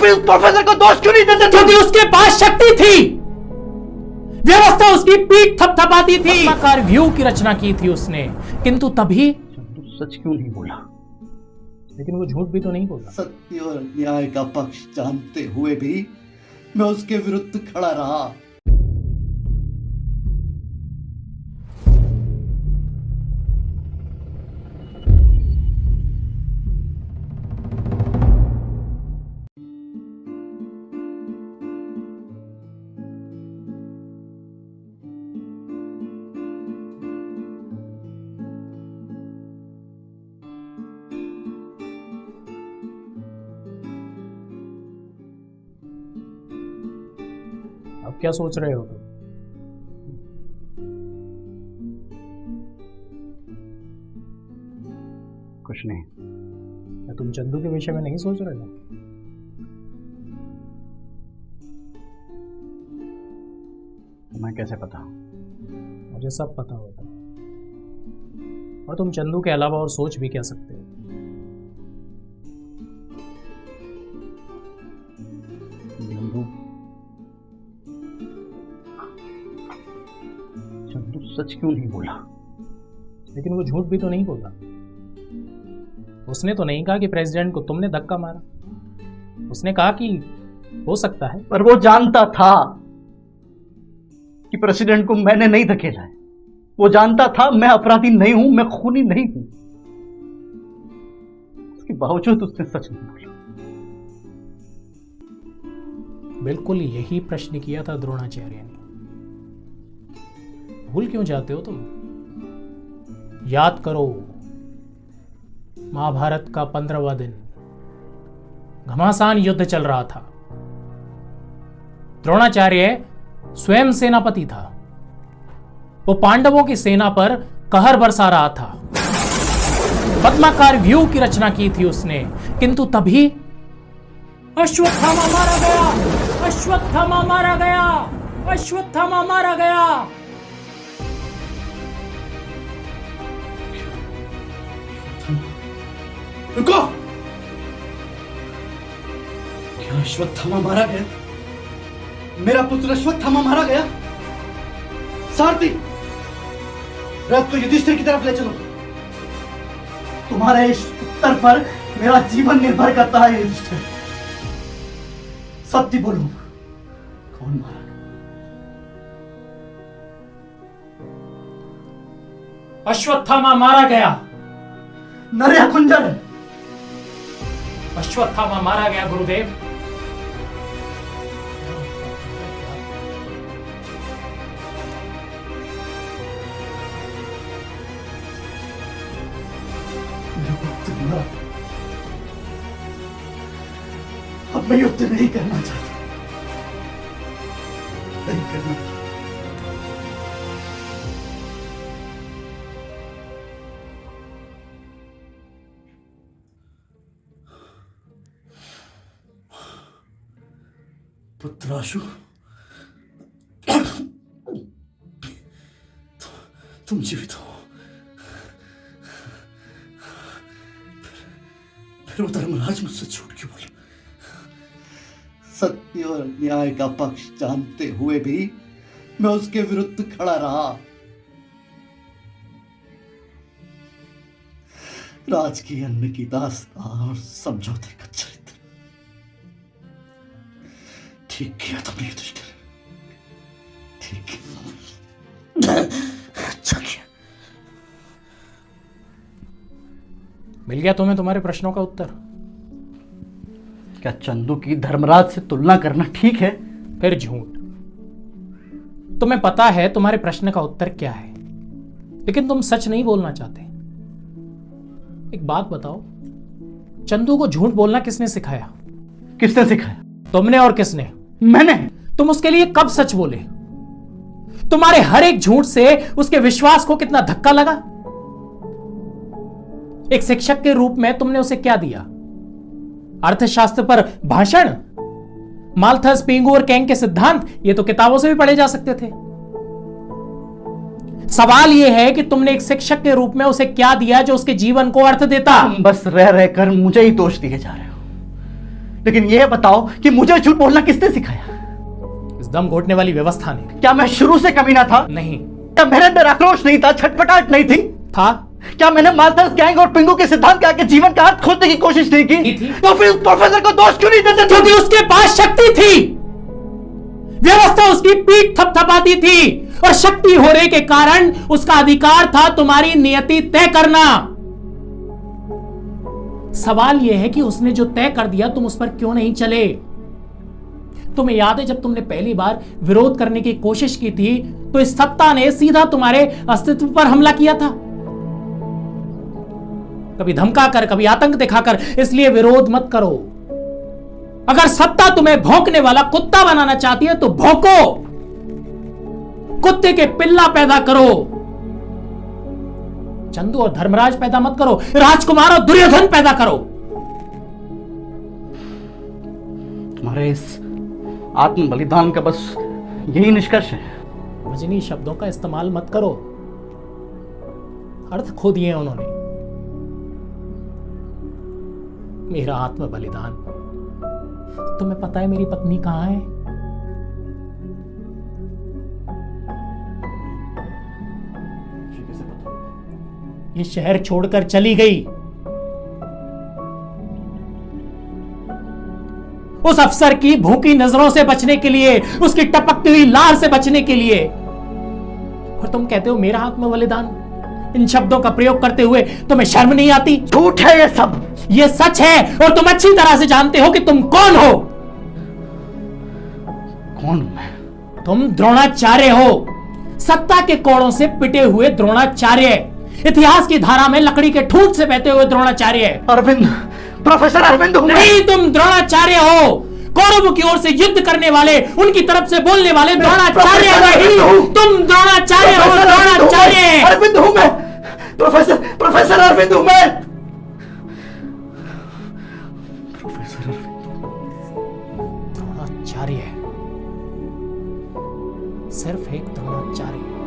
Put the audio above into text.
भी उस प्रोफेसर को दोष क्यों नहीं देते? क्योंकि उसके पास शक्ति थी, व्यवस्था उसकी पीठ थपथपाती थी, आकार व्यू की रचना की थी उसने, किंतु तभी चंदू सच क्यों नहीं बोला? लेकिन वो झूठ भी तो नहीं बोला। सत्य और न्याय का पक्ष जानते हुए भी मैं उसके विरुद्ध खड़ा रहा। अब क्या सोच रहे हो तुम? कुछ नहीं। क्या तुम चंदू के विषय में नहीं सोच रहे हो? तुम्हें कैसे पता? मुझे सब पता होता है, और तुम चंदू के अलावा और सोच भी क्या सकते हो? चंदू सच क्यों नहीं बोला? लेकिन वो झूठ भी तो नहीं बोला। उसने तो नहीं कहा कि प्रेसिडेंट को तुमने धक्का मारा, उसने कहा कि हो सकता है। पर वो जानता था कि प्रेसिडेंट को मैंने नहीं धकेला है। वो जानता था मैं अपराधी नहीं हूं, मैं खूनी नहीं हूं। उसके बावजूद उसने सच नहीं बोला। बिल्कुल यही प्रश्न किया था द्रोणाचार्य ने। भूल क्यों जाते हो तुम? याद करो, महाभारत का 15वां दिन, घमासान युद्ध चल रहा था। द्रोणाचार्य स्वयं सेनापति था। वो पांडवों की सेना पर कहर बरसा रहा था। पद्माकार व्यू की रचना की थी उसने, किंतु तभी अश्वत्थामा मारा गया, अश्वत्थामा मारा गया, अश्वत्थामा मारा गया। रुको! क्या अश्वत्थामा मारा गया? मेरा पुत्र अश्वत्थामा मारा गया? सारथी, रथ को युधिष्ठिर की तरफ ले चलो। तुम्हारे इस उत्तर पर मेरा जीवन निर्भर करता है युधिष्ठिर। सत्य बोलो, कौन मारा? अश्वत्थामा मारा गया। नरे कुंजर, अश्वत्थामा मारा गया गुरुदेव। अब मैं युद्ध नहीं करना चाहता, नहीं करना। पुत्राशु, तुम जीवित हो। फिर वो धर्मराज मुझसे झूठ क्यों बोला? सत्य और न्याय का पक्ष जानते हुए भी मैं उसके विरुद्ध खड़ा रहा। राजकीय अन्न की दास्तां और समझौते का चरित्र। ठीक किया तुमने युधिष्ठिर, ठीक किया। अच्छा किया। मिल गया तुम्हें तुम्हारे प्रश्नों का उत्तर? क्या चंदू की धर्मराज से तुलना करना ठीक है? फिर झूठ। तुम्हें पता है तुम्हारे प्रश्न का उत्तर क्या है, लेकिन तुम सच नहीं बोलना चाहते। एक बात बताओ, चंदू को झूठ बोलना किसने सिखाया? किसने सिखाया? तुमने। और किसने? मैंने। तुम उसके लिए कब सच बोले? तुम्हारे हर एक झूठ से उसके विश्वास को कितना धक्का लगा। एक शिक्षक के रूप में तुमने उसे क्या दिया? अर्थशास्त्र पर भाषण, माल्थस, पिंगू और कैंग के सिद्धांत, ये तो किताबों से भी पढ़े जा सकते थे। सवाल यह है कि तुमने एक शिक्षक के रूप में उसे क्या दिया जो उसके जीवन को अर्थ देता। बस रह रहकर मुझे ही दोष दिए जा रहे हो। लेकिन यह बताओ कि मुझे झूठ बोलना किसने सिखाया? इस दम घोटने वाली व्यवस्था ने। क्या मैं शुरू से कमीना था? नहीं। क्या मेरे अंदर आक्रोश नहीं था, छटपटाहट नहीं थी? था। क्या मैंने मास्टर्स गैंग और पिंगू के सिद्धांत के आगे जीवन का अर्थ खोजने की कोशिश नहीं की? तो फिर उस प्रोफेसर को दोष क्यों नहीं देते? क्योंकि उसके पास शक्ति थी, व्यवस्था उसकी पीठ थपथपाती थी, और शक्ति होने के कारण उसका अधिकार था तुम्हारी नियति तय करना। सवाल यह है कि उसने जो तय कर दिया तुम उस पर क्यों नहीं चले? तुम्हें याद है जब तुमने पहली बार विरोध करने की कोशिश की थी तो इस सत्ता ने सीधा तुम्हारे अस्तित्व पर हमला किया था, कभी धमकाकर, कभी आतंक दिखाकर। इसलिए विरोध मत करो। अगर सत्ता तुम्हें भौंकने वाला कुत्ता बनाना चाहती है तो भौंको, कुत्ते के पिल्ला पैदा करो। चंदू और धर्मराज पैदा मत करो, राजकुमार और दुर्योधन पैदा करो। तुम्हारे इस आत्म बलिदान का बस यही निष्कर्ष है? वजनी शब्दों का इस्तेमाल मत करो, अर्थ खो दिए उन्होंने। मेरा आत्म बलिदान, तुम्हें पता है मेरी पत्नी कहां है? ये शहर छोड़कर चली गई। उस अफसर की भूखी नजरों से बचने के लिए, उसकी टपकती हुई लार से बचने के लिए। और तुम कहते हो मेरा आत्म बलिदान? इन शब्दों का प्रयोग करते हुए तुम्हें शर्म नहीं आती? झूठ है ये सब। ये सच है और तुम अच्छी तरह से जानते हो कि तुम कौन हो। कौन हूं मैं? तुम द्रोणाचार्य हो, सत्ता के कोड़ों से पिटे हुए द्रोणाचार्य, इतिहास की धारा में लकड़ी के ठूंठ से बहते हुए द्रोणाचार्य। अरविंद, प्रोफेसर अरविंद हूं मैं। नहीं, तुम द्रोणाचार्य हो, कौरवों की ओर से युद्ध करने वाले, उनकी तरफ से बोलने वाले द्रोणाचार्य नहीं। तुम द्रोणाचार्य हो, द्रोणाचार्य। अरविंद हूं मैं, प्रोफेसर अरविंद हूं मैं। प्रोफेसर अरविंद, द्रोणाचार्य, सिर्फ एक द्रोणाचार्य।